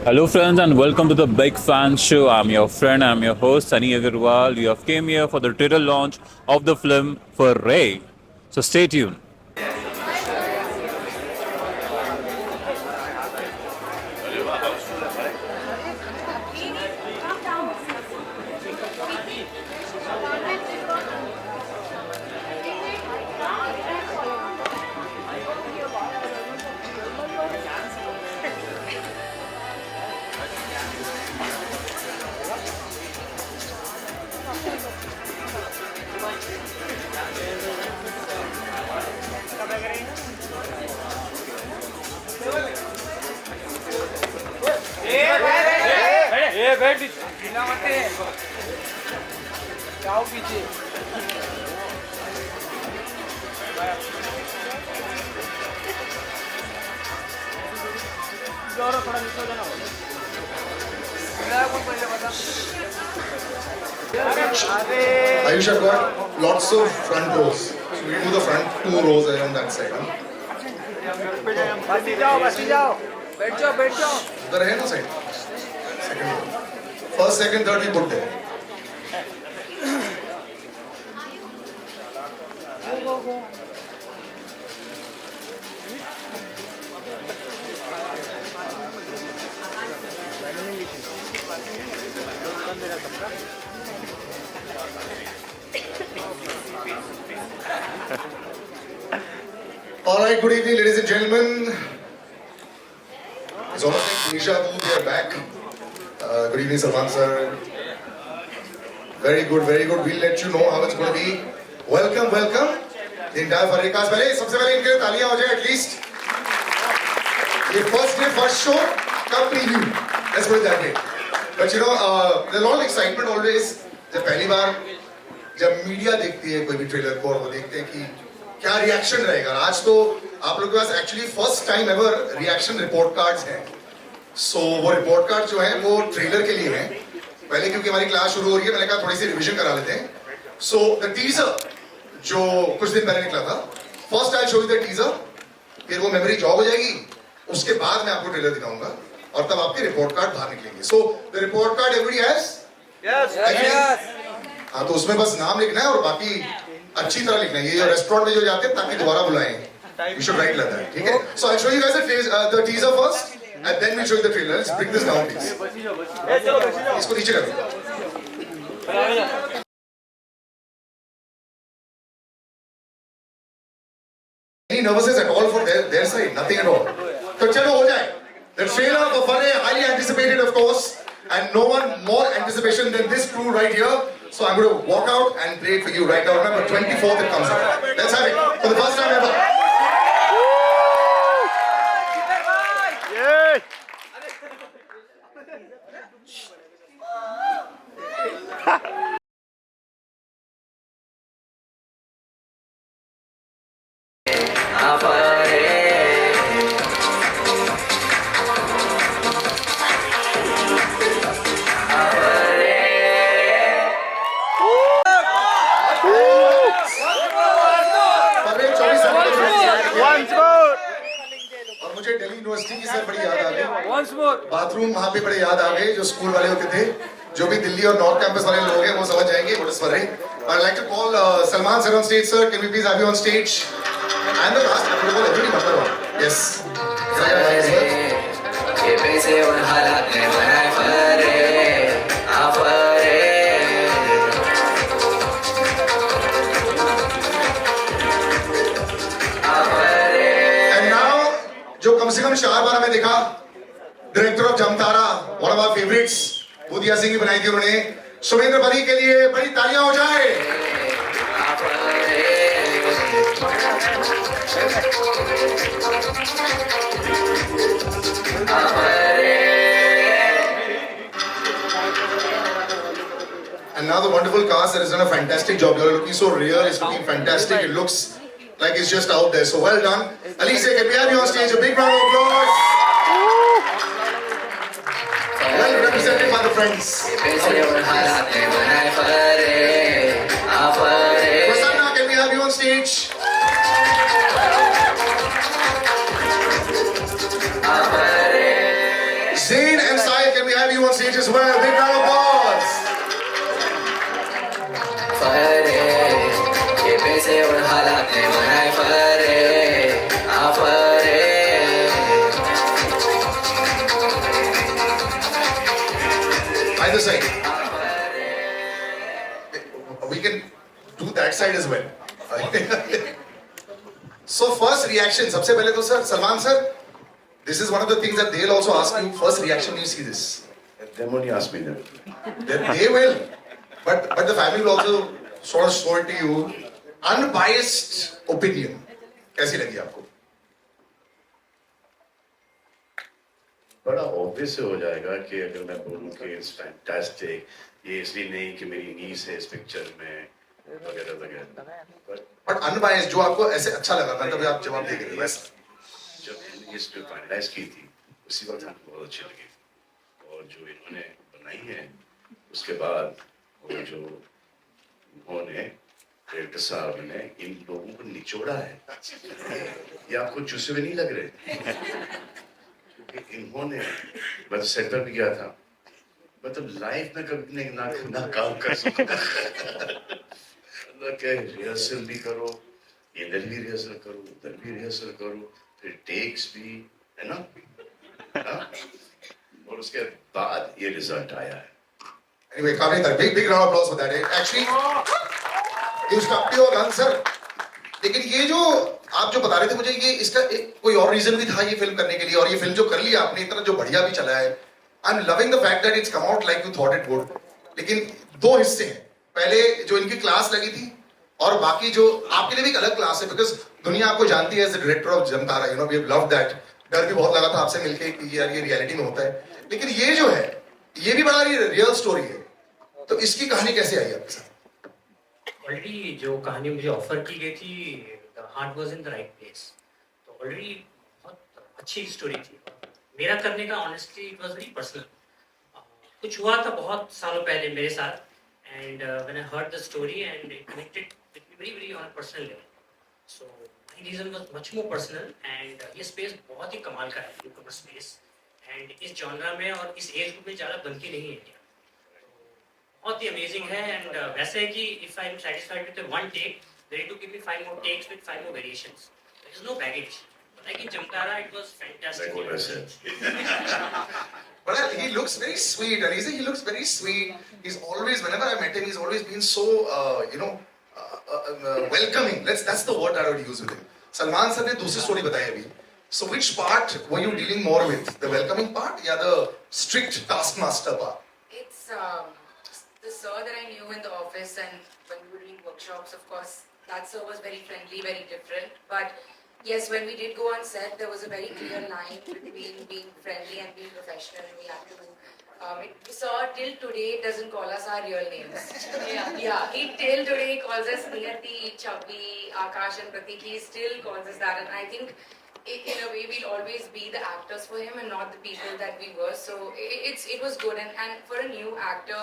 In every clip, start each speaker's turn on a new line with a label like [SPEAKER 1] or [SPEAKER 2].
[SPEAKER 1] Hello, friends, and welcome to the Big Fan Show. I'm your friend, I'm your host, Sunny Agarwal. You have came here for the trailer launch of the film Farrey. So stay tuned.
[SPEAKER 2] Ayush, I've got lots of front rows. So we do the front two rows on that side. Huh? उधर है ना side? Second row. First, second, third we put there. All right, good evening, ladies and gentlemen. It's almost like Nisha Vu, we are back. Good evening, Salman sir. Very good, very good. We'll let you know how it's going to be. Welcome, welcome. The entire Farrey cast. पहले सबसे पहले इनके लिए तालियां हो जाए at least. ये first day, first show, कब preview? Let's put it that way. But you know, there's a lot of excitement always. जब पहली बार जब मीडिया देखती है कोई भी ट्रेलर को और वो देखते हैं कि क्या रिएक्शन रहेगा. आज तो आप लोगों के पास actually first time ever reaction report cards हैं. सो वो रिपोर्ट कार्ड जो है वो ट्रेलर के लिए हैं. पहले क्योंकि हमारी क्लास शुरू हो रही है मैंने कहा थोड़ी सी रिवीजन करा लेते हैं. सो द टीजर जो कुछ दिन पहले निकला था, first I show you the teaser, फिर वो मेमोरी जॉब हो जाएगी, उसके बाद मैं आपको ट्रेलर दिखाऊंगा और तब आपके रिपोर्ट कार्ड बाहर निकलेंगे. So the report card every has yes. हाँ, तो उसमें बस नाम लिखना है और बाकी अच्छी तरह लिखना है. ये रेस्टोरेंट में जो जाते हैं ताकि दोबारा बुलाएं, you should write like that. ठीक है? So I'll show you guys the teaser first, and then we'll show you the trailer. Let's bring this down, please. इसको नीचे कर दो. Any nervousness at all for their side? Nothing at all. तो चलो हो जाए. The trailer for Farrey, highly anticipated, of course, and no one more anticipation than this crew right here. So I'm going to walk out and play it for you right now. Remember, 24th it comes out. Let's have it for the first time ever. University की sir बड़ी याद आ गई. Bathroom वहाँ पे बड़े याद आ गए जो स्कूल वाले होते थे. जो भी दिल्ली और नॉर्थ कैंपस वाले लोग हैं वो समझ जाएंगे what is Farrey. I'd like to call Salman sir on stage. Sir, can we please have you on stage? And the last protocol everybody must have. Yes. जो कम से कम 4 बार हमें देखा, director of Jamtara, one of our favourites, Budhia Singh बनाई थी उन्होंने. सुमेंद्र पदी के लिए बड़ी तालियां हो जाए. And now the wonderful cast that has done a fantastic job. You're looking so real, it's looking fantastic. It looks like it's just out there. So well done. Alizeh, can we have you on stage? A big round of applause. Well represented by the friends. Prasanna, can we have you on stage? Zain and Super, big round of applause.
[SPEAKER 3] Farrey, ये पैसे और हालात ने बनाए Farrey, Farrey.
[SPEAKER 2] Either side. We can do that side as well. So first reaction, सबसे पहले तो sir, Salman sir, this is one of the things that they'll also ask you. First reaction when you see this.
[SPEAKER 4] Them only ask me that.
[SPEAKER 2] They will, but the family will also sort of show it to you. Unbiased opinion. कैसी लगी आपको?
[SPEAKER 4] बड़ा obvious हो जाएगा कि अगर मैं बोलूं कि इट्स फैंटास्टिक, ये इसलिए नहीं कि मेरी नीस है इस पिक्चर में वगैरह वगैरह.
[SPEAKER 2] But unbiased जो आपको ऐसे अच्छा लगा, मतलब आप जवाब दे रहे हो वैसा.
[SPEAKER 4] जब मैंने ये स्क्रिप्ट फाइनलाइज की थी उसी वक्त हमको बहुत अच्छी लगी और जो इन्होंने बनाई है उसके बाद वो जो उन्होंने डायरेक्टर साहब ने इन लोगों को निचोड़ा है, ये आपको चूसे हुए नहीं लग रहे? क्योंकि इन्होंने, मैं तो सेट पर भी गया था, मतलब लाइफ में कभी ना काम कर सकता. रिहर्सल भी करो, इधर भी रिहर्सल करो, उधर भी रिहर्सल करो, फिर टेक्स भी, है ना? और उसके बाद ये रिजल्ट आया है.
[SPEAKER 2] Anyway, Kavita, big round of applause for that. Actually, you stuck to your gun, sir. लेकिन ये जो आप जो बता रहे थे मुझे, ये इसका कोई और रीजन भी था ये फिल्म करने के लिए, और ये फिल्म जो कर ली आपने इतना जो बढ़िया भी चला है. I am loving the fact that it's come out like you thought it would. लेकिन दो हिस्से हैं, पहले जो इनकी क्लास लगी थी और बाकी जो आपके लिए भी एक अलग क्लास है, बिकॉज दुनिया आपको जानती है as the director of Jamtara. You know we have loved that. डर भी बहुत लगा था आपसे मिलके कि यार ये रियलिटी में होता है, लेकिन ये जो है ये भी बड़ा रियल स्टोरी है. तो इसकी कहानी कैसे आई आपके साथ?
[SPEAKER 5] ऑलरेडी जो कहानी मुझे ऑफर की गई थी, the heart was in the right place, तो ऑलरेडी बहुत अच्छी स्टोरी थी. मेरा करने का honestly it was very personal. कुछ हुआ था बहुत सालों पहले मेरे साथ, and when I heard the story and it connected with me very very on a personal level. So my reason was much more personal, and ये स्पेस बहुत ही कमाल का है, न्यूकमर स्पेस, एंड इस जॉनरा में और इस एज ग्रुप में ज़्यादा बनती नहीं है. बहुत ही अमेजिंग है. एंड वैसे है कि if I am satisfied with one take, they need to give me 5 more takes with 5 more variations. There is no baggage. Like in Jamtara, it was fantastic.
[SPEAKER 4] Like what I said.
[SPEAKER 2] But he looks very sweet, Alizeh. He looks very sweet. He's always, whenever I met him, he's always been so, welcoming. That's the word I would use with him. Salman sir ने दूसरी story बताई अभी. So which part were you dealing more with? The welcoming part, or the strict taskmaster part?
[SPEAKER 6] It's the sir that I knew in the office, and when we were doing workshops, of course, that sir was very friendly, very different. But yes, when we did go on set, there was a very clear line between being friendly and being professional. We had to. Sir till today doesn't call us our real names. Yeah. He till today calls us Niyati, Chhabra, Akash, and Pratik. He still calls us that, and I think. In a way, we'll always be the actors for him and not the people that we were. So it was good, and for a new actor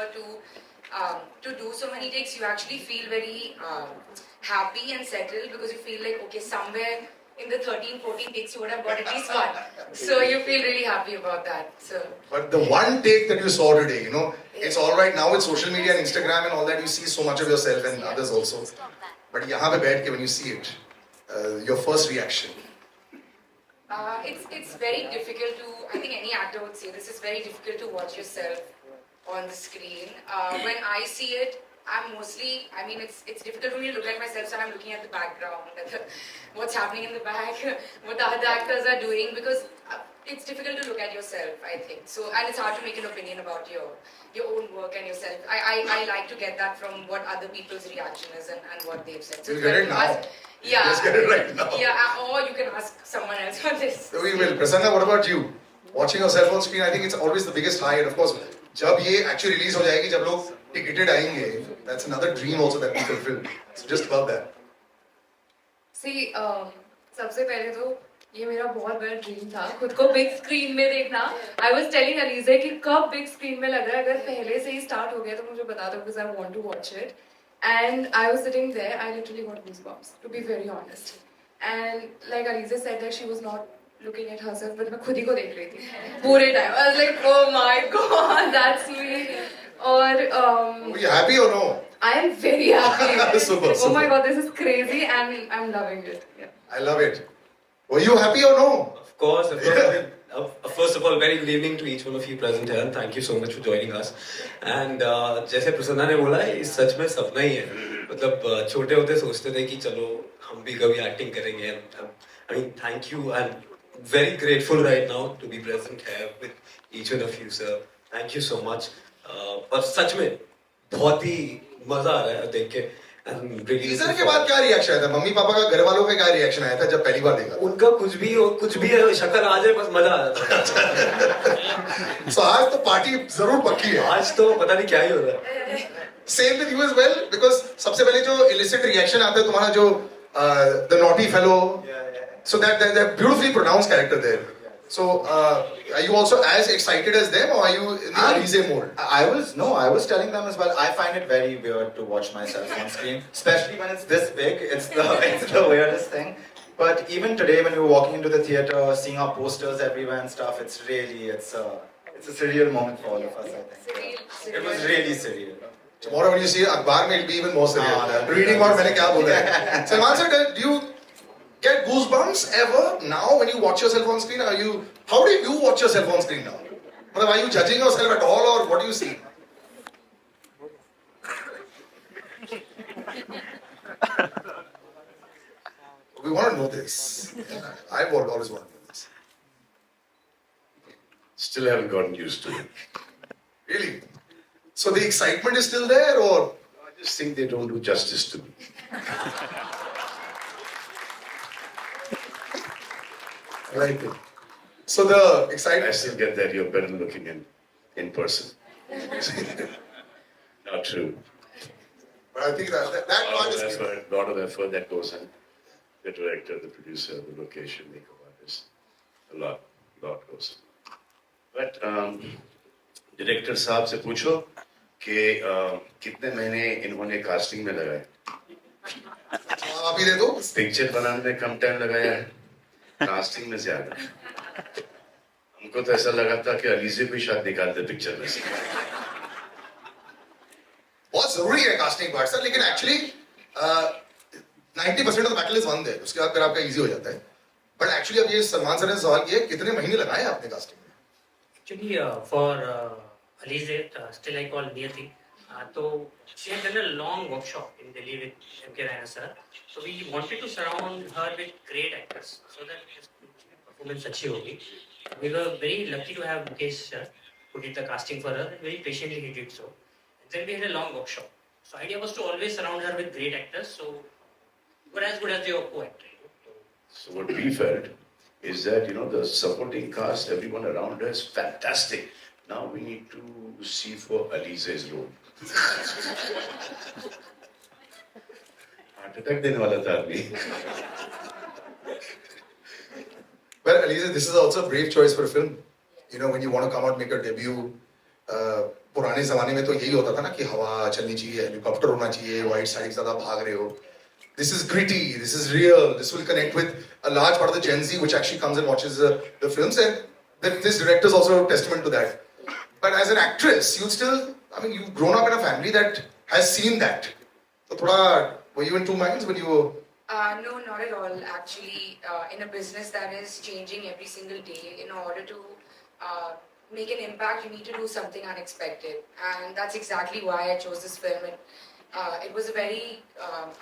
[SPEAKER 6] to do so many takes, you actually feel very happy and settled, because you feel like, okay, somewhere in the 13-14 takes you would have got at least one. So you feel really happy about that. So.
[SPEAKER 2] But the one take that you saw today, it's all right now with social media and Instagram and all that. You see so much of yourself and others also. But यहाँ पे बैठ के when you see it, your first reaction.
[SPEAKER 6] It's very difficult to, I think any actor would say this, is very difficult to watch yourself on the screen. When I see it, I'm mostly, I mean, it's difficult for me to look at myself, so I'm looking at the background, at what's happening in the back, what the other actors are doing, because it's difficult to look at yourself, I think. So, and it's hard to make an opinion about your own work and yourself. I like to get that from what other people's reaction is and what they've said. So
[SPEAKER 2] You'll get it now.
[SPEAKER 6] Yeah.
[SPEAKER 2] Just get it right now.
[SPEAKER 6] Yeah, or you can ask someone else on this.
[SPEAKER 2] We will. Prasanna, what about you? Watching yourself on screen, I think it's always the biggest high. And of course, जब ये actually release हो जाएगी, जब लोग ticketed आएंगे, that's another dream also that we fulfill. So just about that.
[SPEAKER 7] See, सबसे पहले तो ये मेरा बहुत बड़ा ड्रीम था खुद को बिग स्क्रीन में देखना. आई वाज टेलिंग अलीज़े कि कब बिग स्क्रीन में लग रहा है, अगर पहले से ही स्टार्ट हो गया तो मुझे बता दो, because I want to watch it. And I was sitting there, I literally got goosebumps, to be very honest. And like Alizeh said that she was not looking at herself, but मैं खुद ही को देख रही थी पूरे time. I was like, oh my god, that's me. और
[SPEAKER 2] Were you happy or no?
[SPEAKER 7] I am very happy.
[SPEAKER 2] Super,
[SPEAKER 7] Oh my
[SPEAKER 2] super.
[SPEAKER 7] god, this is crazy, and I'm loving it. Yeah.
[SPEAKER 2] I love it. Were you happy or no?
[SPEAKER 8] Of course. First of all, very good evening to each one of you present here, and thank you so much for joining us. And जैसे प्रसन्ना ने बोला, ये सच में सपना ही है. मतलब छोटे होते सोचते थे कि चलो हम भी कभी एक्टिंग करेंगे. I mean, thank you. I'm very grateful right now to be present here with each one of you, sir. Thank you so much. पर सच में बहुत ही मजा आ रहा है देख के.
[SPEAKER 2] टीजर के बाद क्या रिएक्शन आया था? मम्मी पापा का, घर वालों का क्या रिएक्शन आया था जब पहली बार देखा?
[SPEAKER 8] उनका कुछ भी हो, कुछ भी है, शक्ल आ जाए बस मजा आ जाता है.
[SPEAKER 2] So आज तो पार्टी जरूर पक्की है.
[SPEAKER 8] आज तो पता नहीं क्या ही हो रहा है.
[SPEAKER 2] Same with you as well, because सबसे पहले जो illicit reaction आता है तुम्हारा जो the naughty fellow, so that beautifully pronounced character there. So are you also as excited as them, or are you in the Alizeh mode?
[SPEAKER 9] I was telling them as well. I find it very weird to watch myself on screen, especially when it's this big. It's the weirdest thing. But even today, when we were walking into the theater, seeing our posters everywhere and stuff, it's a surreal moment for all of us. I think it was really surreal.
[SPEAKER 2] Tomorrow when you see Akhbar, it'll be even more surreal. Reading about मैंने क्या बोला है. Salman sir, do you get goosebumps ever now when you watch yourself on screen? How do you watch yourself on screen now? Are you judging yourself at all, or what do you see? We want to know this. I've always wanted to know this.
[SPEAKER 4] Still haven't gotten used to it.
[SPEAKER 2] Really? So the excitement is still there, or?
[SPEAKER 4] I just think they don't do justice to me.
[SPEAKER 2] I like it. So the excitement.
[SPEAKER 4] I still get that you're better looking in person. Not true.
[SPEAKER 2] But I think that part is
[SPEAKER 4] A lot of effort that goes in. The director, the producer, the location, makeup artist. A lot goes in. But director साहब से पूछो कि कितने महीने इन्होंने casting में लगाए.
[SPEAKER 2] आप ही दे दो.
[SPEAKER 4] पिक्चर बनाने में कम टाइम लगाया है, कास्टिंग में ज्यादा. हमको तो ऐसा लगा था कि अलीज़े को शायद निकाल दे पिक्चर में से.
[SPEAKER 2] बहुत जरूरी है कास्टिंग पार्ट सर, लेकिन actually 90% of the battle is won there. उसके बाद फिर आपका इजी हो जाता है. बट एक्चुअली अब ये सलमान सर ने सवाल किया, कितने महीने लगाए आपने कास्टिंग में?
[SPEAKER 5] Actually, for Alizeh, still I call Mythri. So she had done a long workshop in Delhi with M.K. Raina sir. So we wanted to surround her with great actors so that his performance अच्छी होगी. We were very lucky to have Mukesh sir who did the casting for her, and very patiently he did so. And then we had a long workshop. So idea was to always surround her with great actors, so you were as good as your co-actor.
[SPEAKER 4] So what we felt is that, the supporting cast, everyone around us, fantastic. Now we need to see for Alizeh's role. Heart attack देने वाला था आदमी.
[SPEAKER 2] Well, Alizeh, this is also a brave choice for a film. When you want to come out, make your debut. पुराने जमाने में तो यही होता था ना कि हवा चलनी चाहिए, हेलीकॉप्टर होना चाहिए, वाइट साइड के साथ आप भाग रहे हो. This is gritty, this is real, this will connect with a large part of the Gen Z which actually comes and watches the films, and this director is also a testament to that. But as an actress, you've grown up in a family that has seen that. So were you in two minds when you were...
[SPEAKER 6] No, not at all. Actually, in a business that is changing every single day, in order to make an impact, you need to do something unexpected. And that's exactly why I chose this film. It was a very,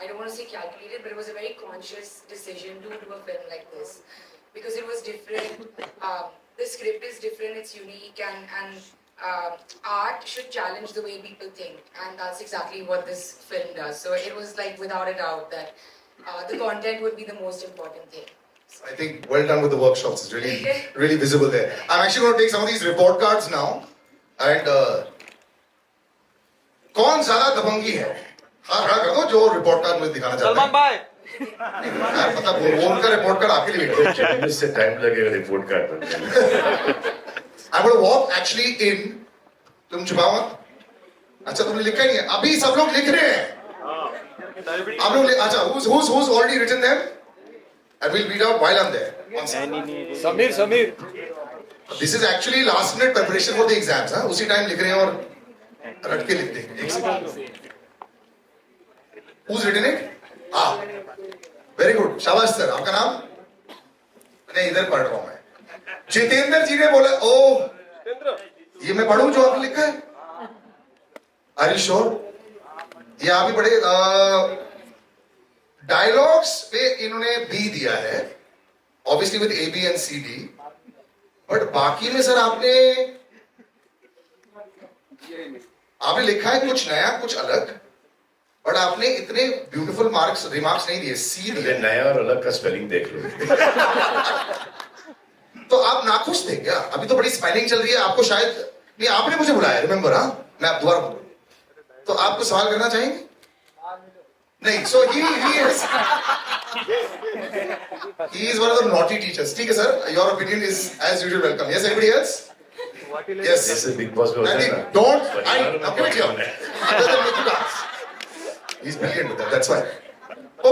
[SPEAKER 6] I don't want to say calculated, but it was a very conscious decision to do a film like this. Because it was different, the script is different, it's unique, and art should challenge the way people think. And that's exactly what this film does. So it was like, without a doubt, that the content would be the most important thing.
[SPEAKER 2] I think well done with the workshops. It's really, really visible there. I'm actually going to take some of these report cards now. And कौन ज़्यादा दबंगी है? हाँ खड़ा कर दो जो report card में दिखाना चाहता है.
[SPEAKER 8] सलमान भाई.
[SPEAKER 2] यार मतलब वो उनका रिपोर्ट कार्ड आपके लिए वेट कर.
[SPEAKER 4] इससे टाइम लगेगा रिपोर्ट कार्ड बनने.
[SPEAKER 2] I'm going to walk actually in. तुम छुपाओ मत. अच्छा तुमने लिखा ही नहीं है. अभी सब लोग लिख रहे हैं. आप लोग अच्छा who's already written them? and we'll read out while I'm there. One second.
[SPEAKER 10] Samir.
[SPEAKER 2] This is actually last minute preparation for the exams. हाँ? उसी time लिख रहे हैं और रट के लिखते हैं. एक second. Who's written it? Ah, very good. शाबाश सर. आपका नाम? नहीं, इधर पढ़ रहा हूँ मैं. जितेंद्र जी ने बोला, ओ, ये मैं पढ़ूं जो आपने लिखा है? Are you sure? ये आप ही पढ़े. डायलॉग्स पे इन्होंने बी दिया है, obviously with A B and C D, but बाकी में सर आपने लिखा है कुछ नया कुछ अलग, बट आपने इतने ब्यूटीफुल रिमार्क्स नहीं दिए. सी दिए.
[SPEAKER 4] नया और अलग का स्पेलिंग देख लो.
[SPEAKER 2] तो आप नाखुश थे क्या? अभी तो बड़ी स्माइलिंग चल रही है. आपको शायद नहीं, आपने मुझे बुलाया, रिमेंबर? हाँ, मैं आप दोबारा बोलूं तो आपको सवाल करना चाहेंगे? नहीं. So he is one of the naughty teachers. ठीक है sir, your opinion is as usual welcome. Yes, anybody else? Yes.
[SPEAKER 4] This is Big Boss में होता है ना.
[SPEAKER 2] Don't. Now give it here. Other than make you dance. He's brilliant with that. That's why.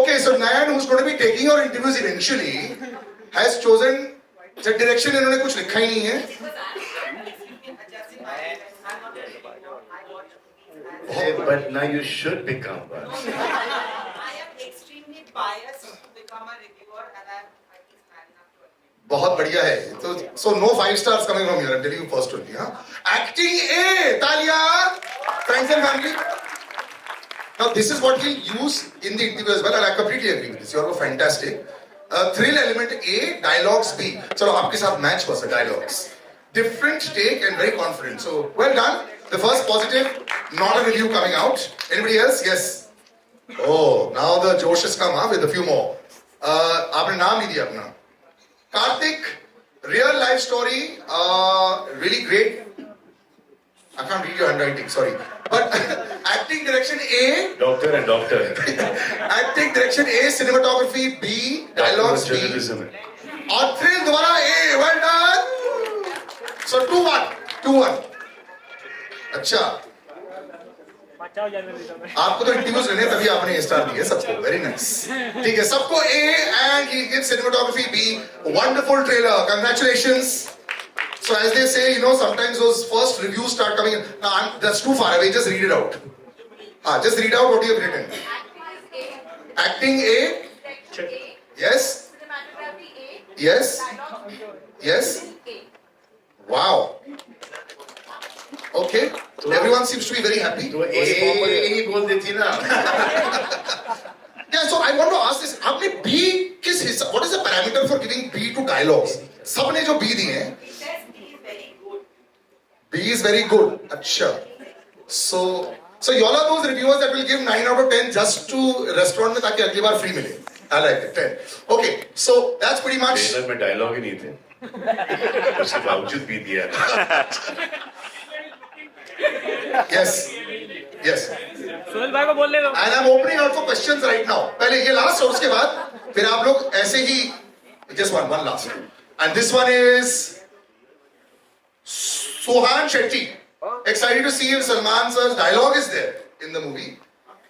[SPEAKER 2] Okay, so Nayan, who's going to be taking your interviews eventually, has chosen the direction. इन्होंने कुछ लिखा ही नहीं है.
[SPEAKER 4] But now you should become one.
[SPEAKER 11] I am extremely biased to become a reviewer, and I think man enough to admit.
[SPEAKER 2] बहुत बढ़िया है. तो so no 5 stars coming from here. I'm telling you first only. हाँ. Acting A, Talya. Friends and family. Now this is what we'll use in the interview as well, and I completely agree with this. You are fantastic. Thrill element A, dialogues B. चलो आपके साथ match हुआ sir. Dialogues. Different take and very confident. So well done. The first positive, not a review coming out. Anybody else? Yes. Oh, now the Josh has come up with a few more. आपने नाम नहीं दिया अपना. Karthik, real life story, really great. I can't read your handwriting, sorry. But acting direction A.
[SPEAKER 4] Doctor and doctor.
[SPEAKER 2] Acting direction A, cinematography B, dialogues B. और thrill दोबारा A. Well done. So 2-1. अच्छा. आपको तो interviews लेने तभी आपने star दिए सबको. Very nice. ठीक है, सबको A and he gives cinematography B. Wonderful trailer. Congratulations. So as they say, you know, sometimes those first reviews start coming in. That's too far away. Just read it out. Just read out what you have written. Acting A. Yes. Yes. Yes. Wow. Okay. Everyone seems to be very happy.
[SPEAKER 4] तो A बोल देती ना.
[SPEAKER 2] Yeah, so I want to ask this. आपने B किस हिस्सा? What is the parameter for giving B to dialogues? सबने जो B दिए हैं. B is very good. अच्छा. So you all are those reviewers that will give 9 out of 10 just to restaurant में ताकि अगली बार free मिले. I like it. 10. Okay. So that's pretty much.
[SPEAKER 4] Trailer में डायलॉग ही नहीं थे. उसके बावजूद भी दिया.
[SPEAKER 2] Yes.
[SPEAKER 10] सुनील भाई को बोल ले.
[SPEAKER 2] And I'm opening out for questions right now. पहले ये last और उसके बाद फिर आप लोग ऐसे ही just one last. And this one is Sohan Shetty. Excited to see if Salman sir's dialogue is there in the movie.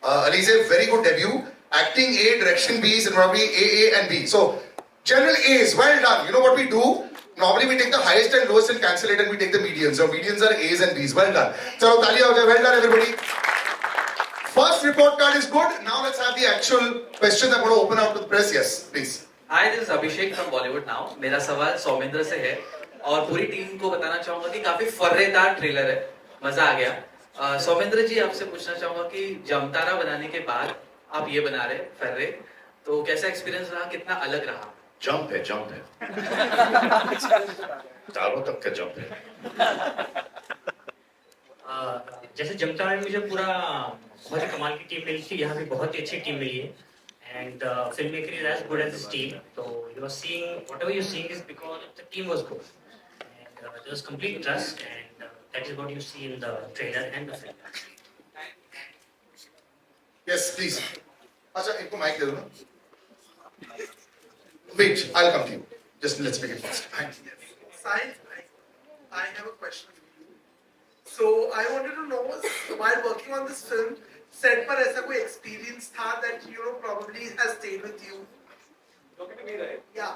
[SPEAKER 2] Alizeh, very good debut. Acting A, direction B, cinematography A and B. So general A's, well done. You know what we do? Normally we take the highest and lowest and cancel it, and we take the medians. So medians are A's and B's. Well done. Chalo, taaliya ho jaye. Well done, everybody. First report card is good. Now let's have the actual questions. I'm going to open out to the press. Yes, please.
[SPEAKER 12] Hi, this is Abhishek from Bollywood Now. मेरा सवाल सौमेंद्र से है और पूरी team को बताना चाहूँगा कि काफी फर्रेदार ट्रेलर है, मजा आ गया. सौमेंद्र जी, आपसे पूछना चाहूँगा कि जमतारा बनाने के बाद आप ये बना रहे फर्रे, तो कैसा एक्सपीरियंस रहा, कितना अलग रहा?
[SPEAKER 4] जंप है. तारों तक का जंप है.
[SPEAKER 5] जैसे जमतारा में मुझे पूरा बहुत ही कमाल की टीम मिली थी, यहाँ भी बहुत ही अच्छी टीम मिली है. And filmmaker is as good as his team. So you are seeing whatever you're seeing is because the team was good, and there was complete trust, and that is what you see in the trailer and the film.
[SPEAKER 2] Yes, please. अच्छा, इनको mic दे दो ना. Wait, I'll come to you. Just let's make it fast.
[SPEAKER 13] Science, I have a question for you. So I wanted to know, while working on this film, set पर ऐसा कोई experience था that you know probably has stayed with you? Yeah.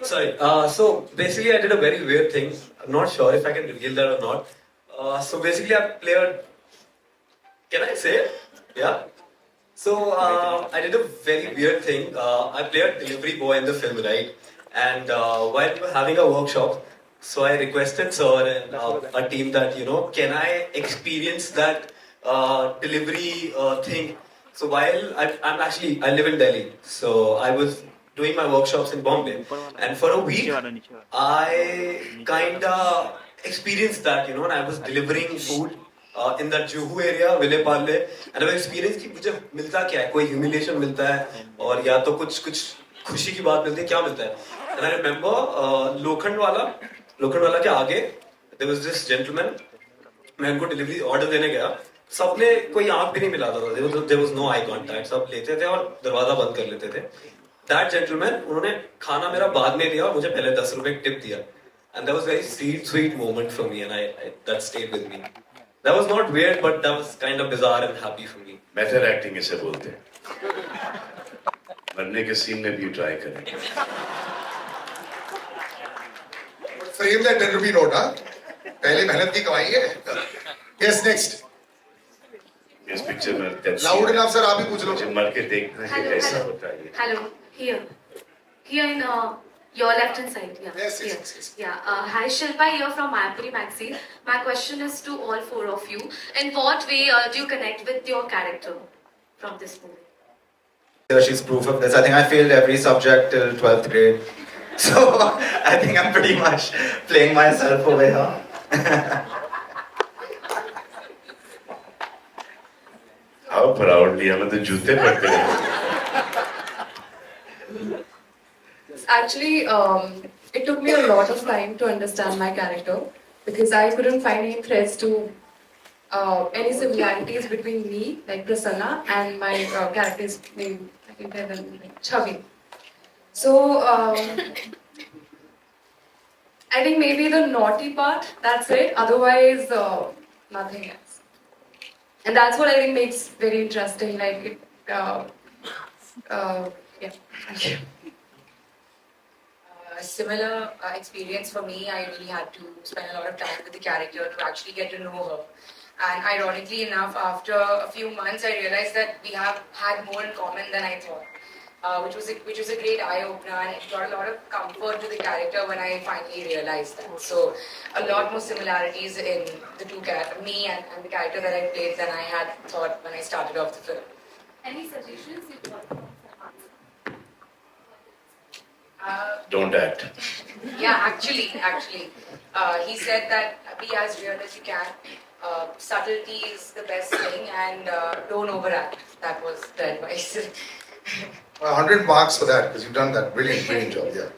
[SPEAKER 8] Sorry. So basically, I did a very weird thing. I'm not sure if I can reveal that or not. So basically, I played. Can I say it? Yeah. So I did a very weird thing. I played a delivery boy in the film, right? And while we were having a workshop, so I requested sir and a team that can I experience that delivery thing? So while I live in Delhi, so I was doing my workshops in Bombay, and for a week I kinda experienced that, and I was delivering food in that Juhu area, Ville Parle, and I've experienced कि मुझे मिलता क्या है, कोई humiliation मिलता है, और या तो कुछ खुशी की बात मिलती है, क्या मिलता है? And I remember लोखंड वाला के आगे there was this gentleman, मैं उनको delivery order देने गया, सबने कोई आंख भी नहीं मिलाता था, there was no eye contact, सब लेते थे और दरवाजा बंद कर लेते थे. That gentleman, उन्होंने खाना मेरा बाद में दिया और मुझे पहले 10 रुपए टिप दिया. And that was a very sweet moment for me, and I that stayed with me. That was not weird, but that was kind of bizarre and happy for me.
[SPEAKER 4] Method acting इसे बोलते हैं. मरने के scene में भी try करें.
[SPEAKER 2] Frame that 10 rupee note, हाँ? पहले मेहनत की कमाई है. Yes, next.
[SPEAKER 4] इस पिक्चर में
[SPEAKER 2] Loud enough, sir. आप ही पूछ लो.
[SPEAKER 4] मुझे मर के देखना है कैसा होता है.
[SPEAKER 14] Hello, here in your left hand side. Yeah.
[SPEAKER 2] Yes.
[SPEAKER 14] Yeah. Hi, Shilpa here from Mayapuri Magazine. My question is to all four of you. In what way do you connect with your character from this movie?
[SPEAKER 9] She's proof of this. I think I failed every subject till 12th grade. So I think I'm pretty much playing myself over here.
[SPEAKER 4] How proudly हमें तो जूते पड़ते हैं.
[SPEAKER 7] Actually, it took me a lot of time to understand my character because I couldn't find any threads to any similarities between me, like Prasanna, and my character's name, I think they're Chavi. So, I think maybe the naughty part, that's it. Otherwise, nothing else. And that's what I think makes very interesting. Like, yeah, thank you.
[SPEAKER 6] A similar experience for me. I really had to spend a lot of time with the character to actually get to know her. And ironically enough, after a few months, I realized that we have had more in common than I thought, which was a great eye opener, and it brought a lot of comfort to the character when I finally realized that. So, a lot more similarities in the two characters, me and the character that I played, than I had thought when I started off the film.
[SPEAKER 14] Any suggestions you got from
[SPEAKER 4] Don't act.
[SPEAKER 6] Yeah, actually, he said that be as real as you can. Subtlety is the best thing, and don't overact. That was the advice.
[SPEAKER 2] 100 marks for that because you've done that. Brilliant job. Yeah.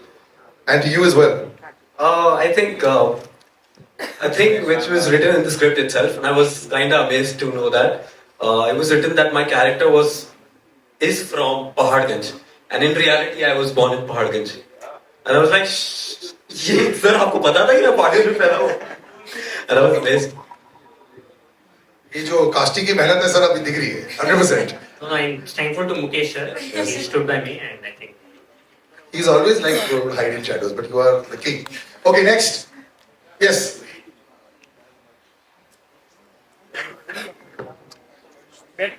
[SPEAKER 2] And to you as well.
[SPEAKER 8] I think which was written in the script itself, and I was kind of amazed to know that it was written that my character is from Paharganj, and in reality I was born in Paharganj, and I was like, "ये sir आपको पता था कि मैं Paharganj में पैदा हुआ?" And I was amazed.
[SPEAKER 2] ये जो कास्टिंग की मेहनत है सर अभी दिख रही है 100%.
[SPEAKER 5] No, I'm thankful to Mukesh sir. He stood by me, and I think
[SPEAKER 2] He's always like to hide in shadows, but you are the king. Okay, next. Yes.
[SPEAKER 10] Very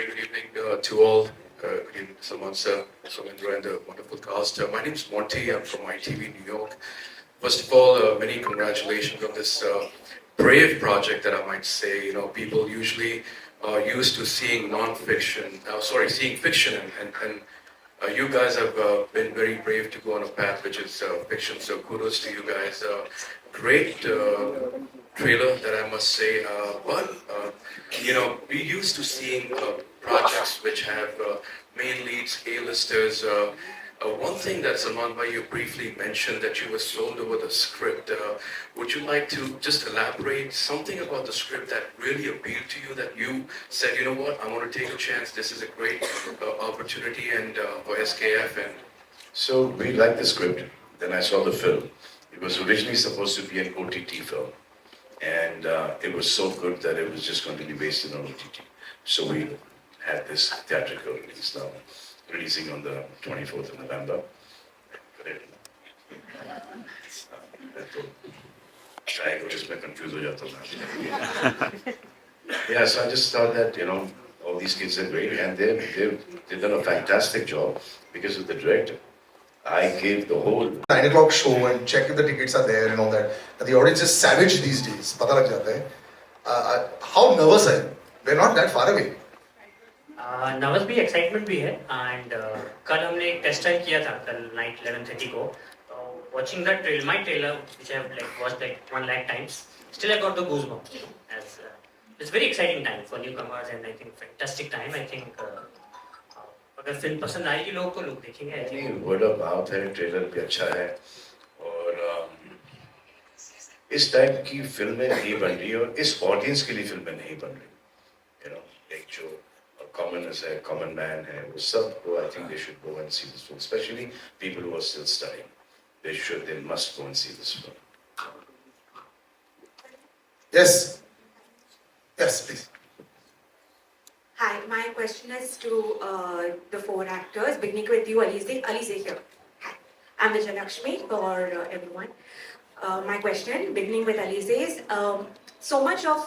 [SPEAKER 10] good evening to all. Good evening, Salman sir, Soumendra, and the wonderful cast. My name is Monty. I'm from ITV New York. First of all, many congratulations on this brave project that I might say. You know, people usually are used to seeing seeing fiction, and you guys have been very brave to go on a path which is fiction. So kudos to you guys. Great trailer that I must say. We used to seeing projects which have main leads, A-listers. One thing that Salman bhai, you briefly mentioned that you were sold over the script. Would you like to just elaborate something about the script that really appealed to you, that you said, you know what, I want to take a chance, this is a great opportunity and for SKF? And
[SPEAKER 4] So we liked the script. Then I saw the film. It was originally supposed to be an OTT film, and it was so good that it was just going to be based on OTT. So we had this theatrical release now, releasing on the 24th of November. Correct? I just मैं confused हो जाता हूँ. Yeah, so I just thought that, you know, all these kids are great and they've done a fantastic job because of the director. I gave the whole
[SPEAKER 2] 9 o'clock show and check if the tickets are there and all that. And the audience is savage these days. पता लग जाता है. How nervous are you? We're not that far away.
[SPEAKER 5] Nervous भी excitement भी है and कल हमने एक टेस्ट ड्राइव किया था कल नाइट 11:30 को watching that trailer, my trailer, which I have like watched like 1 lakh times, still I got the goosebumps. As it's very exciting time for newcomers and I think fantastic time. I think अगर film पसंद आएगी लोगों को लोग देखेंगे. I think
[SPEAKER 4] word of mouth है, trailer भी अच्छा है और इस टाइप की फिल्में नहीं बन रही और इस ऑडियंस के लिए फिल्में नहीं बन रही. You know, एक जो commoners है, common man है, वो सब को I think they should go and see this film, especially people who are still studying. They must go and see this film.
[SPEAKER 2] Yes. Yes, please.
[SPEAKER 15] Hi, my question is to the 4 actors, beginning with you, Alizeh here. Hi, I'm Vijay Lakshmi for everyone. My question, beginning with Alizeh, is so much of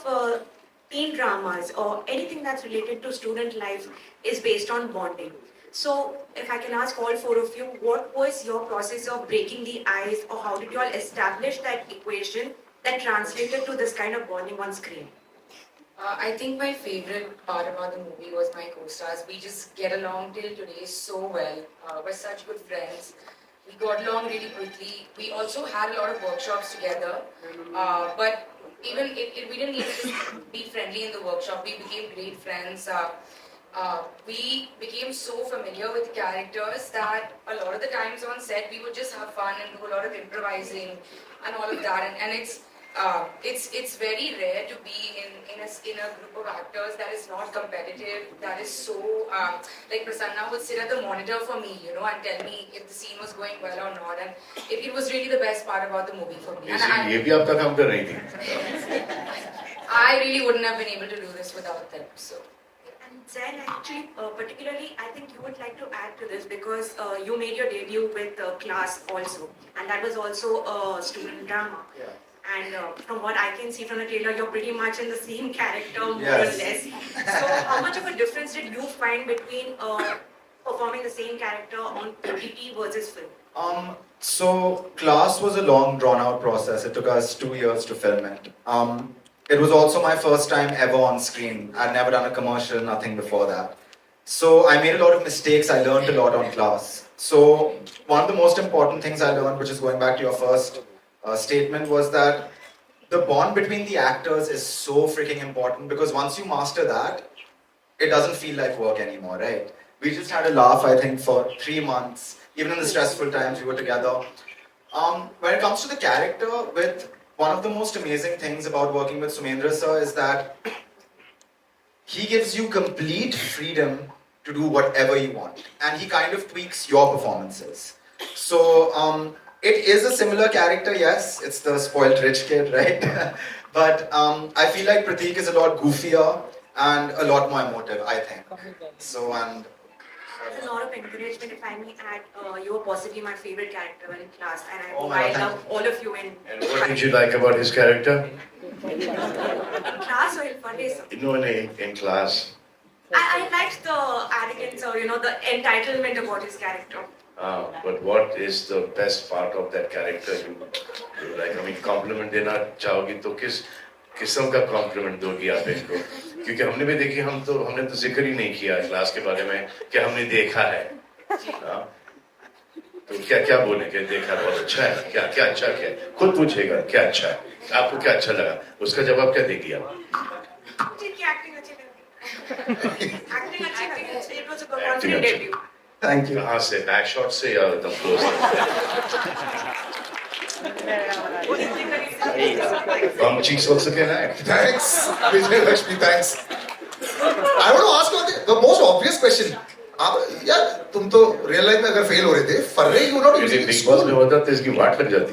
[SPEAKER 15] teen dramas or anything that's related to student life is based on bonding. So, if I can ask all 4 of you, what was your process of breaking the ice, or how did you all establish that equation that translated to this kind of bonding on screen?
[SPEAKER 6] I think my favorite part about the movie was my co-stars. We just get along till today so well. We're such good friends. We got along really quickly. We also had a lot of workshops together. But even we didn't even just be friendly in the workshop. We became great friends. We became so familiar with characters that a lot of the times on set we would just have fun and do a lot of improvising and all of that. And it's very rare to be in a group of actors that is not competitive, that is so like Prasanna would sit at the monitor for me, you know, and tell me if the scene was going well or not, and it was really the best part about the movie for me. And
[SPEAKER 4] ये भी आपका काम कर रही थी.
[SPEAKER 6] I really wouldn't have been able to do this without them. So.
[SPEAKER 15] And Zen, actually, particularly, I think you would like to add to this because you made your debut with Class also, and that was also a student drama.
[SPEAKER 9] Yeah.
[SPEAKER 15] And from what I can see from the trailer, you're pretty much in the same character, more
[SPEAKER 9] Yes.
[SPEAKER 15] or less. So, how much of a difference did you find between performing the same character on OTT versus film?
[SPEAKER 9] So Class was a long, drawn-out process. It took us 2 years to film it. It was also my first time ever on screen. I'd never done a commercial, nothing before that. So I made a lot of mistakes. I learned a lot on Class. So one of the most important things I learned, which is going back to your first statement, was that the bond between the actors is so freaking important because once you master that, it doesn't feel like work anymore, right? We just had a laugh, I think, for 3 months. Even in the stressful times, we were together. When it comes to the character, one of the most amazing things about working with Soumendra sir is that he gives you complete freedom to do whatever you want. And he kind of tweaks your performances. So, it is a similar character, yes. It's the spoiled rich kid, right? But I feel like Prateek is a lot goofier and a lot more emotive, I think. So, and
[SPEAKER 15] There's a lot of encouragement, if I may add. You were possibly my favorite character in Class, and
[SPEAKER 9] Oh
[SPEAKER 15] I
[SPEAKER 9] my God,
[SPEAKER 15] love all of you in
[SPEAKER 4] And what did you like about his character?
[SPEAKER 15] Class or in Farrey.
[SPEAKER 4] No, in Class.
[SPEAKER 15] I liked the arrogance or, you know, the entitlement about his character.
[SPEAKER 4] But what is the best part of that character you like? I mean, compliment देना चाहोगी तो किस किस्म का compliment दोगी आप इनको? क्योंकि हमने भी देखी, हमने तो जिक्र ही नहीं किया क्लास के बारे में कि हमने देखा है. तो क्या बोले कि देखा बहुत अच्छा है, क्या अच्छा क्या? खुद पूछेगा क्या अच्छा है, आपको क्या अच्छा लगा, उसका जवाब क्या देगी आप?
[SPEAKER 15] Acting अच्छी. It was a confident debut.
[SPEAKER 9] thank you.
[SPEAKER 4] कहाँ से? बैक शॉट से या एकदम close? Bum cheeks also can act.
[SPEAKER 2] Thanks, Vijay Lakshmi, thanks. I want to ask you the most obvious question. यार तुम तो रियल लाइफ में अगर फेल हो रहे थे, Farrey you not using it in
[SPEAKER 4] big boss में
[SPEAKER 2] school.
[SPEAKER 4] होता तो इसकी वाट लग जाती.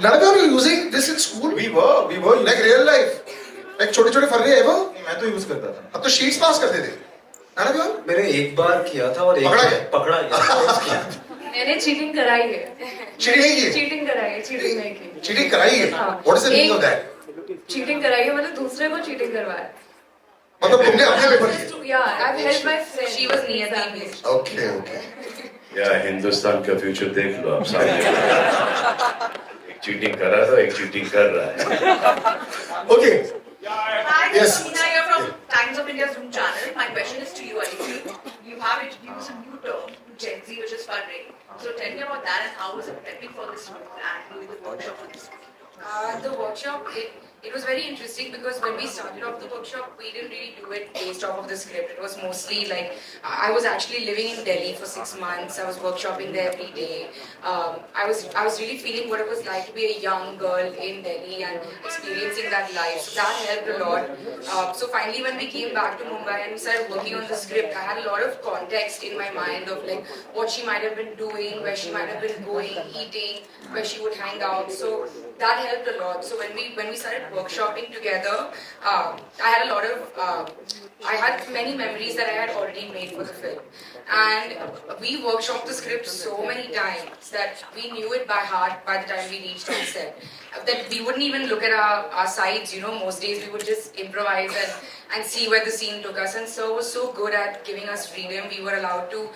[SPEAKER 2] None of you are using this in school.
[SPEAKER 9] We were
[SPEAKER 2] Like real life. Like छोटे-छोटे फर्रे एवर?
[SPEAKER 9] मैं तो यूज करता था।
[SPEAKER 2] अब तो शीट्स पास करते थे। है ना भैया?
[SPEAKER 8] मैंने एक बार किया था और एक
[SPEAKER 2] पकड़ा गया?
[SPEAKER 8] पकड़ा गया।
[SPEAKER 7] मैंने चीटिंग कराई है।
[SPEAKER 2] चीटिंग नहीं की?
[SPEAKER 7] चीटिंग कराई है, चीटिंग नहीं की।
[SPEAKER 2] चीटिंग कराई है?
[SPEAKER 7] हाँ।
[SPEAKER 2] What is the meaning of that?
[SPEAKER 7] Cheating कराई है मतलब दूसरे को चीटिंग करवाया।
[SPEAKER 2] मतलब तुमने अपने पेपर किए?
[SPEAKER 7] Yeah, I've helped my friend. She was near me.
[SPEAKER 2] Okay, okay.
[SPEAKER 4] या हिंदुस्तान का फ्यूचर देख लो आप सामने। एक चीटिंग कर रहा था, एक चीटिंग कर रहा है।
[SPEAKER 2] Okay.
[SPEAKER 11] Hi,
[SPEAKER 2] Yes.
[SPEAKER 11] Nina here from Times of India's Zoom channel. My question is to you, Alizeh. You have introduced a new term to Gen Z, which is Farrey. So tell me about that and how was it prepping for this role and doing the workshop for this?
[SPEAKER 6] The workshop, it was very interesting because when we started off the workshop, we didn't really do it based off of the script. It was mostly like, I was actually living in Delhi for 6 months. I was workshopping there every day. I was really feeling what it was like to be a young girl in Delhi and experiencing that life. So that helped a lot. So finally when we came back to Mumbai and we started working on the script, I had a lot of context in my mind of like what she might have been doing, where she might have been going, eating, where she would hang out. So that helped a lot. So when we started workshopping together, I had a lot of I had many memories that I had already made for the film, and we workshopped the script so many times that we knew it by heart by the time we reached on set. That we wouldn't even look at our sides, you know. Most days we would just improvise and see where the scene took us. And so was so good at giving us freedom. We were allowed to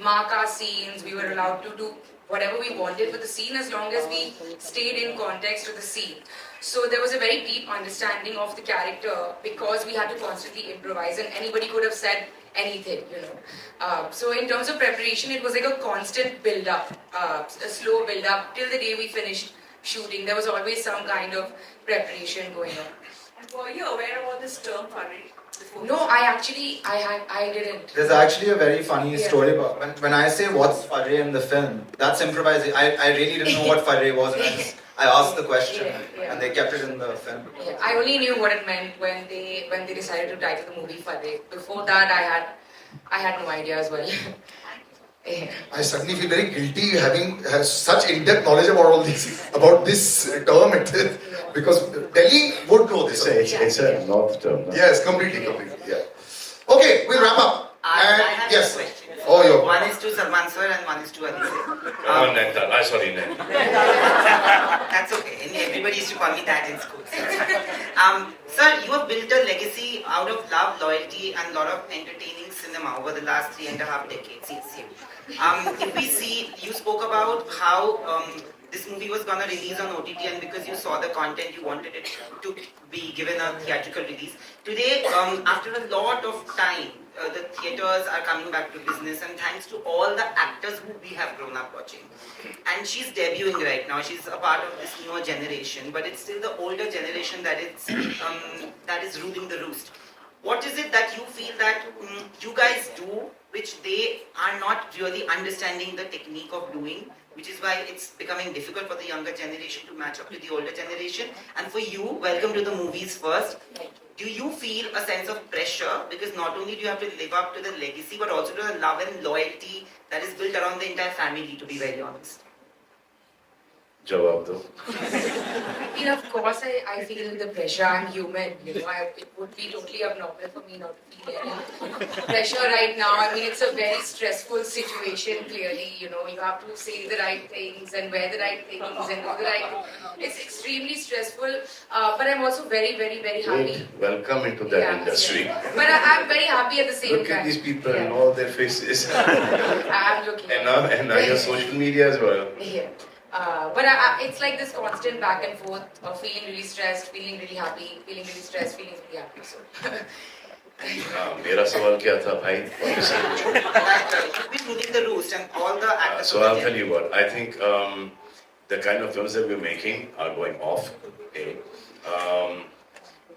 [SPEAKER 6] mark our scenes. We were allowed to do whatever we wanted with the scene as long as we stayed in context with the scene. So there was a very deep understanding of the character because we had to constantly improvise and anybody could have said anything, you know. So in terms of preparation, it was like a constant build-up, a slow build-up till the day we finished shooting. There was always some kind of preparation going on.
[SPEAKER 11] And were you aware about this term, Farrey?
[SPEAKER 6] No, I didn't.
[SPEAKER 9] There's actually a very funny
[SPEAKER 6] Yeah.
[SPEAKER 9] story about when I say what's Farrey in the film, that's improvising. I really didn't know what Farrey was, and I asked the question, and they kept it in the film.
[SPEAKER 6] Yeah, I only knew what it meant when they decided to title the movie Farrey. Before that, I had no idea as well. Yeah.
[SPEAKER 2] I suddenly feel very guilty having such in-depth knowledge about this term because Delhi would know this.
[SPEAKER 4] It's a north term. No?
[SPEAKER 2] Yes, completely. Yeah. Okay, we'll wrap up.
[SPEAKER 16] I have
[SPEAKER 2] yes.
[SPEAKER 16] two questions.
[SPEAKER 2] Oh, yo.
[SPEAKER 16] One is to Salman sir and one is to Alizeh.
[SPEAKER 4] Come on, Nenta. Sorry, Nenta.
[SPEAKER 16] That's okay. And everybody used to call me that in school. Sir, you have built a legacy out of love, loyalty, and a lot of entertaining cinema over the last 3.5 decades. Yes, you. If we see, you spoke about how this movie was gonna release on OTT, and because you saw the content, you wanted it to be given a theatrical release. Today, after a lot of time, the theaters are coming back to business, and thanks to all the actors who we have grown up watching. And she's debuting right now. She's a part of this newer generation, but it's still the older generation that is ruling the roost. What is it that you feel that you guys do, which they are not really understanding the technique of doing, which is why it's becoming difficult for the younger generation to match up to the older generation? And for you, welcome to the movies first. Do you feel a sense of pressure because not only do you have to live up to the legacy, but also to the love and loyalty that is built around the entire family, to be very honest?
[SPEAKER 4] जवाब दो.
[SPEAKER 6] I mean, of course, I feel the pressure. I'm human, you know. It would be totally abnormal for me not to feel any pressure right now. I mean, it's a very stressful situation. Clearly, you know, you have to say the right things and wear the right things and do the right. It's extremely stressful. But I'm also very, very, very happy.
[SPEAKER 4] Welcome into that industry.
[SPEAKER 6] Yeah. But I'm very happy at the same time.
[SPEAKER 4] Look at these people and all their faces.
[SPEAKER 6] I'm looking.
[SPEAKER 4] And now your social media as well.
[SPEAKER 6] Yeah. But it's like this constant back and forth of feeling really stressed, feeling really happy, feeling really stressed, feeling really happy. So.
[SPEAKER 4] मेरा सवाल क्या था भाई?
[SPEAKER 16] You've been ruling the roost and all the actors.
[SPEAKER 4] So I'll tell you what. I think the kind of films that we're making are going off. Okay.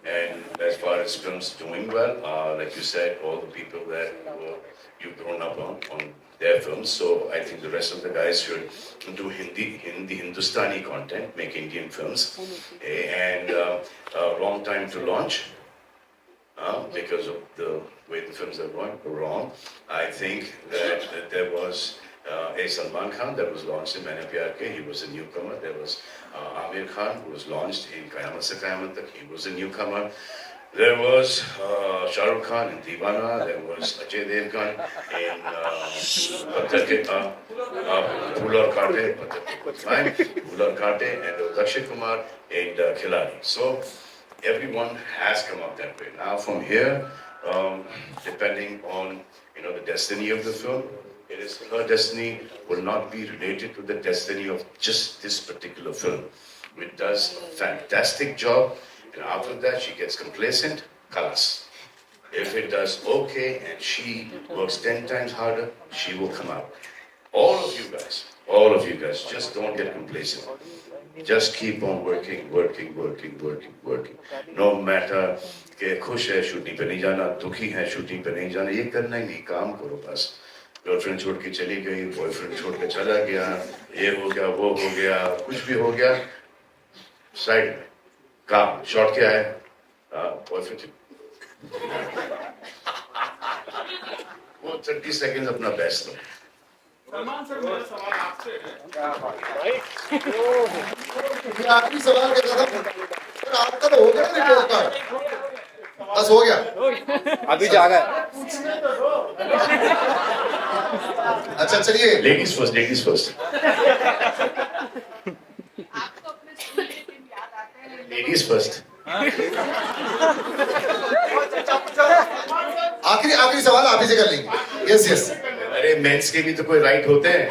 [SPEAKER 4] And as far as films doing well, like you said, all the people that you've grown up on their films. So I think the rest of the guys should do Hindustani content, make Indian films. And wrong time to launch because of the way the films are going wrong. I think that there was a Salman Khan that was launched in Maine Pyar Ke. He was a newcomer. There was Amir Khan who was launched in Qayamat Se Qayamat Tak. He was a newcomer. There was Shah Rukh Khan in Deewana. There was Ajay Devgan in Patthar Ke Phool Aur Kaate, Phool Aur Kaate, and Dakshay Kumar in Khiladi. So everyone has come up that way. Now from here, depending on the destiny of the film, it is her destiny will not be related to the destiny of just this particular film. It does a fantastic job. And after that, she gets complacent, kalas. If it does okay and she works 10 times harder, she will come out. All of you guys, just don't get complacent. Just keep on working. No matter कि खुश है shooting पे नहीं जाना, दुखी है shooting पे नहीं जाना, ये करना ही नहीं, काम करो बस. गर्लफ्रेंड छोड़ के चली गई, बॉयफ्रेंड छोड़ के चला गया, ये हो गया, वो हो गया, कुछ भी हो गया, साइड में. काम शॉट क्या है बॉयफ्रेंड वो 30 सेकंड अपना बेस्ट लो.
[SPEAKER 2] सलमान सर मेरा सवाल आपसे है. आखिरी सवाल क्या था सर? आपका तो हो गया ना रिपोर्ट कार्ड? बस हो गया,
[SPEAKER 17] अभी जा रहा है.
[SPEAKER 2] अच्छा चलिए,
[SPEAKER 4] लेडीज फर्स्ट. Ladies first.
[SPEAKER 2] आखिरी सवाल आप ही से कर लेंगे. यस.
[SPEAKER 4] अरे मेंस के भी तो कोई राइट होते हैं,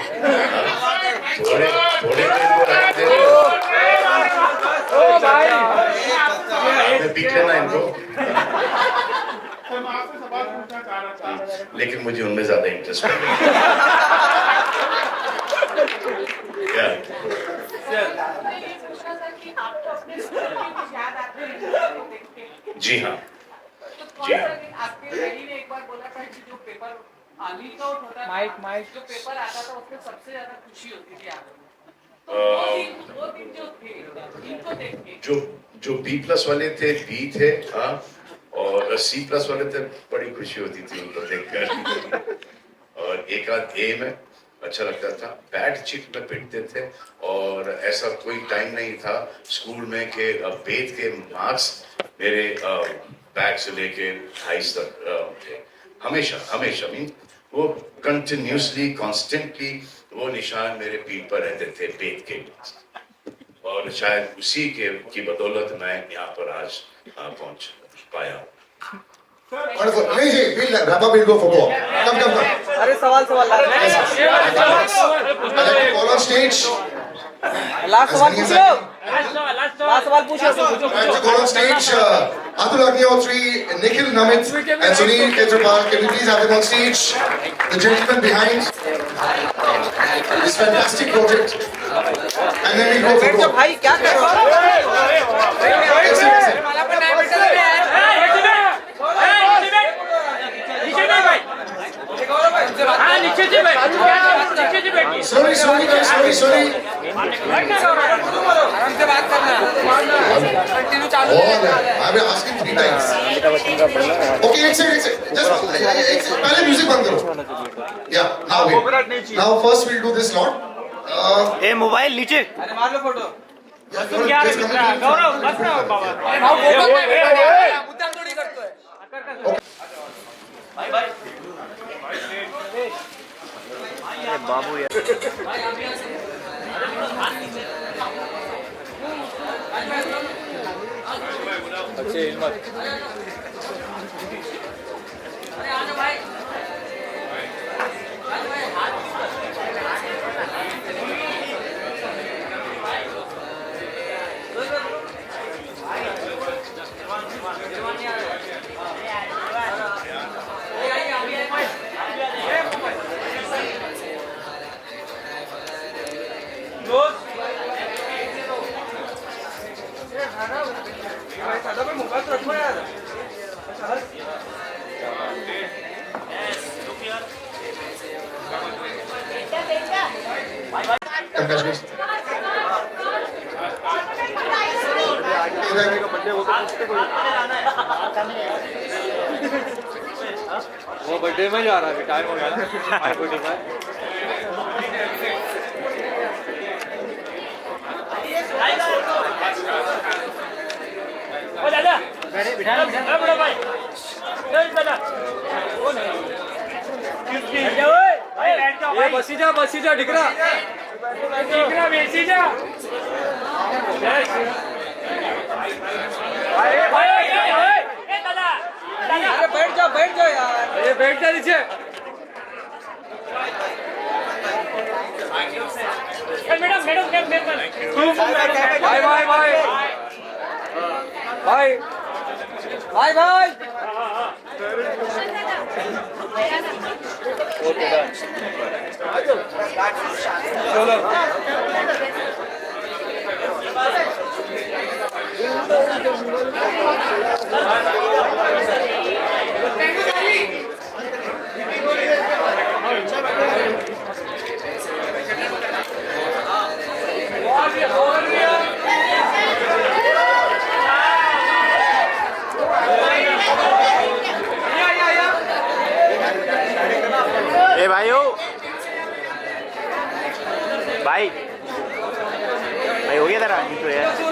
[SPEAKER 4] थोड़े को राइट दे पीट लेना इनको. लेकिन मुझे उनमें ज्यादा इंटरेस्ट है. जी हाँ.
[SPEAKER 11] आपके रवि ने एक बार बोला था कि जो पेपर लीक आउट होता था, जो पेपर आता था उसमें सबसे ज्यादा खुशी होती थी आपको. वो दिन जो थे इनको देख के
[SPEAKER 4] जो B+ वाले थे, B थे, हाँ, और C+ वाले थे, बड़ी खुशी होती थी उनको देखकर. और एक आध A में अच्छा लगता था. बैड चिट में पिटते थे और ऐसा कोई टाइम नहीं था स्कूल में कि वेद के मार्क्स मेरे बैग से लेके हाइस तक थे. हमेशा मीन वो कंटिन्यूसली कॉन्स्टेंटली वो निशान मेरे पीठ पर रहते थे वेद के. और शायद उसी की बदौलत मैं यहाँ पर आज पहुँच पाया हूँ.
[SPEAKER 2] Wonderful. Amazing. We'll wrap up. We'll go for more. Come.
[SPEAKER 17] अरे सवाल
[SPEAKER 2] Call on stage.
[SPEAKER 17] लास्ट सवाल पूछो.
[SPEAKER 2] To call on stage, Atul, Agnihotri, Nikhil, Namit, and Sunir, Kheterpal. Can we please have them on stage? The gentleman behind this fantastic project. And then we go for more.
[SPEAKER 17] भाई क्या कर रहे
[SPEAKER 2] Slowly, guys, I've been asking 3 times. Okay, एक second. Just पहले music बंद करो. Yeah, now wait. Now first we'll do this lot.
[SPEAKER 17] A mobile नीचे. अरे मार लो फोटो. गौरव बस ना बाबा. मुद्दा थोड़ी करतो है. बाय. अरे बाबू यार. अच्छे हिम्मत.
[SPEAKER 2] Congratulations.
[SPEAKER 17] वो बर्थडे में जा रहा है, टाइम हो गया ना. 5:45. ओ दादा बसी जा डिगरा बेसी जा अरे बैठ जाओ यार ये बैठ जा नीचे बाय चलो
[SPEAKER 18] ए भाइयों भाई हो गया तेरा